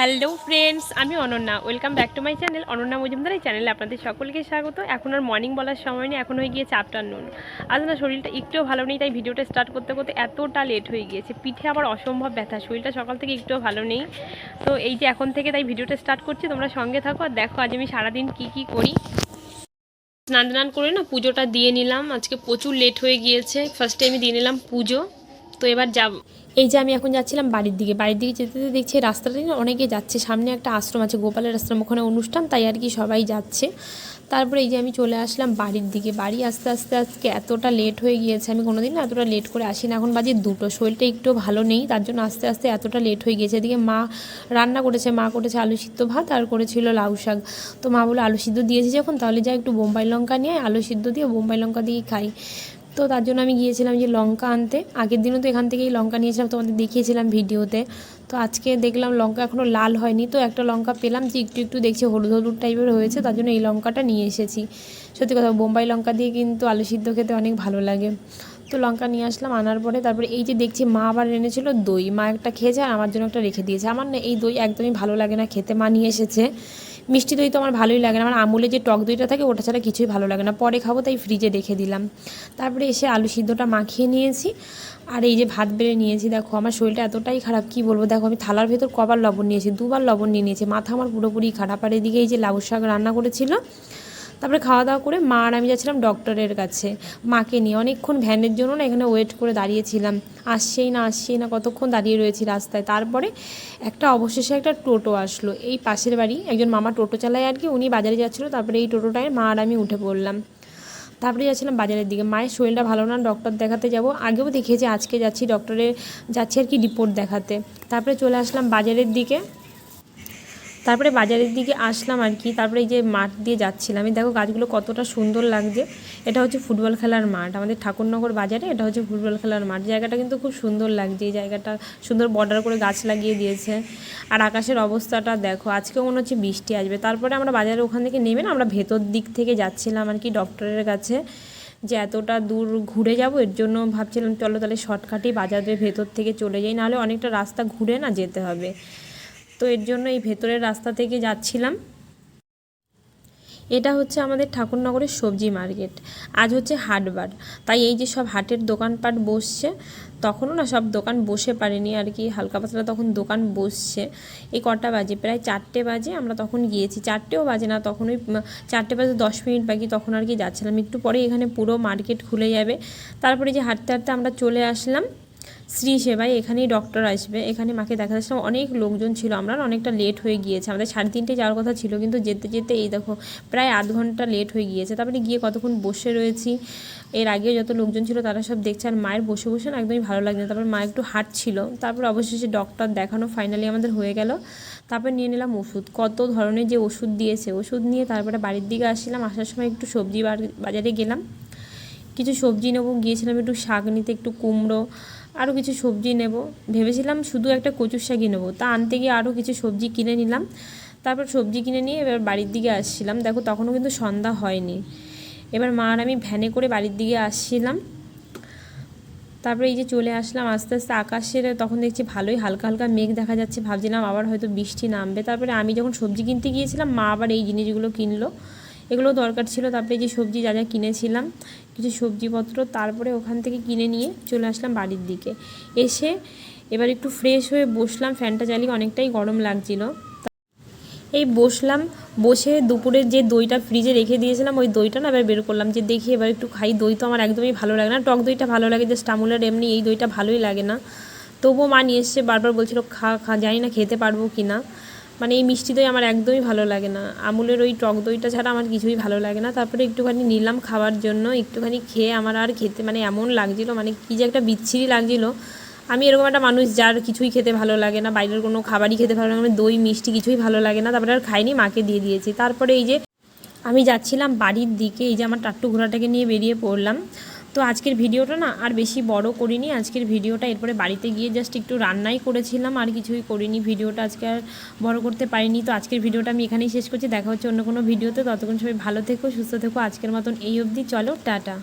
Hello friends, আমি Ananya. Welcome back to my channel Ananya Majumdar. এই চ্যানেলে আপনাদের সকলকে স্বাগত। এখন আর মর্নিং বলার সময় নেই, এখন হয়ে গিয়েছে আফটারনুন। আজ না শরীরটা একটুও ভালো নেই, তাই ভিডিওটা স্টার্ট করতে করতে এতটা লেট হয়ে গিয়েছে। পিঠে আবার অসম্ভব ব্যথা, শরীরটা সকাল থেকে একটুও ভালো নেই। তো এই যে এখন থেকে তাই ভিডিওটা স্টার্ট করছি, তোমরা সঙ্গে থাকো আর দেখো আজ আমি সারাদিন কী করি। স্নান করে না পুজোটা দিয়ে নিলাম। আজকে প্রচুর লেট হয়ে গিয়েছে। ফার্স্টে আমি দিয়ে নিলাম পুজো। তো এবার যাব। এই যে আমি এখন যাচ্ছিলাম বাড়ির দিকে যেতে যেতে দেখছি রাস্তাটা অনেকে যাচ্ছে। সামনে একটা আশ্রম আছে, গোপালের আশ্রম, ওখানে অনুষ্ঠান, তাই আর কি সবাই যাচ্ছে। তারপরে এই যে আমি চলে আসলাম বাড়ির দিকে। বাড়ি আস্তে আস্তে আজকে এতটা লেট হয়ে গিয়েছে, আমি কোনোদিন না এতটা লেট করে আসি না। এখন বাজে 2টো, শরীরটা একটু ভালো নেই, তার জন্য আস্তে আস্তে এতটা লেট হয়ে গিয়েছে। এদিকে মা রান্না করেছে, মা করেছে আলু সিদ্ধ ভাত আর করেছিল লাউ শাক। তো মা বলে আলু সিদ্ধ দিয়েছি যখন, তাহলে যা একটু বোম্বাই লঙ্কা নিয়ে আলু সিদ্ধ দিয়ে বোম্বাই লঙ্কা দিয়ে খাই। তো তার জন্য আমি গিয়েছিলাম যে লঙ্কা আনতে। আগের দিনও তো এখান থেকেই লঙ্কা নিয়েছিলাম, তোমাদের দেখিয়েছিলাম ভিডিওতে। তো আজকে দেখলাম লঙ্কা এখনও লাল হয়নি, তো একটা লঙ্কা পেলাম যে একটু একটু দেখছি হলুদ হলুদ টাইপের হয়েছে, তার জন্য এই লঙ্কাটা নিয়ে এসেছি। সত্যি কথা, বোম্বাই লঙ্কা দিয়ে কিন্তু আলু সিদ্ধ খেতে অনেক ভালো লাগে। তো লঙ্কা নিয়ে আসলাম, আনার পরে তারপরে এই যে দেখছি মা আবার এনেছিল দই। মা একটা খেয়েছে আর আমার জন্য একটা রেখে দিয়েছে। আমার না এই দই একদমই ভালো লাগে না খেতে। মা নিয়ে এসেছে মিষ্টি দই, তো আমার ভালোই লাগে না। আমার আমুলে যে টক দইটা থাকে ওটা ছাড়া কিছুই ভালো লাগে না। পরে খাবো, তাই ফ্রিজে রেখে দিলাম। তারপরে এসে আলু সিদ্ধটা মাখিয়ে নিয়েছি আর এই যে ভাত বেড়ে নিয়েছি। দেখো আমার শরীরটা এতটাই খারাপ, কি বলবো। দেখো আমি থালার ভেতর কবার লবণ নিয়েছি, 2বার লবণ নিয়ে নিয়েছি। মাথা আমার পুরোপুরি খারাপ। আর এদিকে এই যে লাউ শাক রান্না করেছিল। তারপরে খাওয়া দাওয়া করে মা আর আমি যাচ্ছিলাম ডক্টরের কাছে মাকে নিয়ে। অনেকক্ষণ ভ্যানের জন্য না এখানে ওয়েট করে দাঁড়িয়েছিলাম, আসছেই না কতক্ষণ দাঁড়িয়ে রয়েছি রাস্তায়। তারপরে অবশেষে একটা টোটো আসলো। এই পাশের বাড়ি একজন মামা টোটো চালায় আর কি, উনি বাজারে যাচ্ছিলো। তারপরে এই টোটোটায় মা আর আমি উঠে পড়লাম। তারপরে যাচ্ছিলাম বাজারের দিকে। মায়ের শরীরটা ভালো না, ডক্টর দেখাতে যাব। আগেও দেখিয়েছি, আজকে যাচ্ছি যাচ্ছি আর কি রিপোর্ট দেখাতে। তারপরে চলে আসলাম বাজারের দিকে। আসলাম আর কি। তারপরে এই যে মাঠ দিয়ে যাচ্ছিলাম, আমি দেখো গাছগুলো কতটা সুন্দর লাগছে। এটা হচ্ছে ফুটবল খেলার মাঠ, আমাদের ঠাকুরনগর বাজারে এটা হচ্ছে ফুটবল খেলার মাঠ। জায়গাটা কিন্তু খুব সুন্দর লাগছে। এই জায়গাটা সুন্দর বর্ডার করে গাছ লাগিয়ে দিয়েছে। আর আকাশের অবস্থাটা দেখো, আজকেও মনে হচ্ছে বৃষ্টি আসবে। তারপরে আমরা বাজারে ওখান থেকে নেমে না আমরা ভেতর দিক থেকে যাচ্ছিলাম আর কি ডক্টরের কাছে। যে এতটা দূর ঘুরে যাব, এর জন্য ভাবছিলাম চলো তাহলে শর্টকাটেই বাজারের ভেতর থেকে চলে যাই, নাহলে অনেকটা রাস্তা ঘুরে না যেতে হবে। তো এর জন্য এই ভেতরের রাস্তা থেকে যাচ্ছিলাম। এটা হচ্ছে আমাদের ঠাকুরনগরের সবজি মার্কেট। আজ হচ্ছে হাটবার, তাই এই যে সব হাটের দোকানপাট বসছে। তখনও না সব দোকান বসে পারেনি আর কি, হালকা পাতলা তখন দোকান বসছে। এই কটা বাজে, প্রায় 4টে বাজে আমরা তখন গিয়েছি। 4টেও বাজে না, তখন ওই 4টে বাজে 10 মিনিট বাকি, তখন আর কি যাচ্ছিলাম। একটু পরে এখানে পুরো মার্কেট খুলে যাবে। তারপরে যে হাঁটতে হাঁটতে আমরা চলে আসলাম শ্রী সেবায়। এখানেই ডক্টর আসবে, এখানে মাকে দেখা যাচ্ছে। অনেক লোকজন ছিল, আমরা অনেকটা লেট হয়ে গিয়েছে। আমাদের 3:30 যাওয়ার কথা ছিল, কিন্তু যেতে যেতে এই দেখো প্রায় আধ ঘন্টা লেট হয়ে গিয়েছে। তারপরে গিয়ে কতক্ষণ বসে রয়েছি। এর আগেও যত লোকজন ছিল তারা সব দেখছে, আর মায়ের বসে বসে না একদমই ভালো লাগছে না। তারপর মা একটু হাঁটছিল। তারপর অবশেষে ডক্টর দেখানো ফাইনালি আমাদের হয়ে গেল। তারপর নিয়ে নিলাম ওষুধ। কত ধরনের যে ওষুধ দিয়েছে, ওষুধ নিয়ে তারপরে বাড়ির দিকে আসছিলাম। আসার সময় একটু সবজি বাজারে গেলাম, কিছু সবজি নেবো। গিয়েছিলাম একটু শাক নিতে, একটু কুমড়ো, আরও কিছু সবজি নেব। ভেবেছিলাম শুধু একটা কচুর শাকই নেবো, তা আনতে গিয়ে আরও কিছু সবজি কিনে নিলাম। তারপর সবজি কিনে নিয়ে এবার বাড়ির দিকে আসছিলাম। দেখো তখনও কিন্তু সন্ধ্যা হয়নি। এবার মা আর আমি ভ্যানে করে বাড়ির দিকে আসছিলাম। তারপরে এই যে চলে আসলাম আস্তে আস্তে। আকাশের তখন দেখছি ভালোই হালকা হালকা মেঘ দেখা যাচ্ছে, ভাবছিলাম আবার হয়তো বৃষ্টি নামবে। তারপরে আমি যখন সবজি কিনতে গিয়েছিলাম, মা আবার এই জিনিসগুলো কিনলো, এগুলো দরকার ছিল। তারপরে যে সবজি যা যা কিনেছিলাম, কিছু সবজিপত্র, তারপরে ওখান থেকে কিনে নিয়ে চলে আসলাম বাড়ির দিকে। এসে এবার একটু ফ্রেশ হয়ে বসলাম, ফ্যানটা চালিয়ে, অনেকটাই গরম লাগছিল। এই বসলাম, বসে দুপুরের যে দইটা ফ্রিজে রেখে দিয়েছিলাম ওই দইটা না এবার বের করলাম, যে দেখি এবার একটু খাই। দই তো আমার একদমই ভালো লাগে না, টক দইটা ভালো লাগে, জাস্ট আমুলের, এমনি এই দইটা ভালোই লাগে না। তবুও মা নিয়ে এসছে, বারবার বলছিল খা, জানি না খেতে পারবো কি না। মানে এই মিষ্টি দই আমার একদমই ভালো লাগে না, আমুলের ওই টক দইটা ছাড়া আমার কিছুই ভালো লাগে না। তারপরে একটুখানি নিলাম খাওয়ার জন্য, একটুখানি খেয়ে আমার আর খেতে মানে এমন লাগছিলো, মানে কী যে একটা বিচ্ছিরি লাগছিলো। আমি এরকম একটা মানুষ যার কিছুই খেতে ভালো লাগে না, বাইরের কোনো খাবারই খেতে ভালো লাগে না, দই মিষ্টি কিছুই ভালো লাগে না। তারপরে আর খাইনি, মাকে দিয়ে দিয়েছি। তারপরে এই যে আমি যাচ্ছিলাম বাড়ির দিকে, এই যে আমার টাট্টু ঘোড়াটাকে নিয়ে বেরিয়ে পড়লাম। তো আজকের ভিডিওটা না আর বেশি বড় করিনি। আজকের ভিডিওটা এরপরে বাড়িতে গিয়ে জাস্ট একটু রান্নাই করেছিলাম, আর কিছুই করিনি। ভিডিওটা আজকে আর বড় করতে পারিনি। তো আজকের ভিডিওটা আমি এখানেই শেষ করছি, দেখা হচ্ছে অন্য কোনো ভিডিওতে। ততক্ষণ সবাই ভালো থেকো, সুস্থ থেকো। আজকের মতন এই অবধি, চলো টাটা।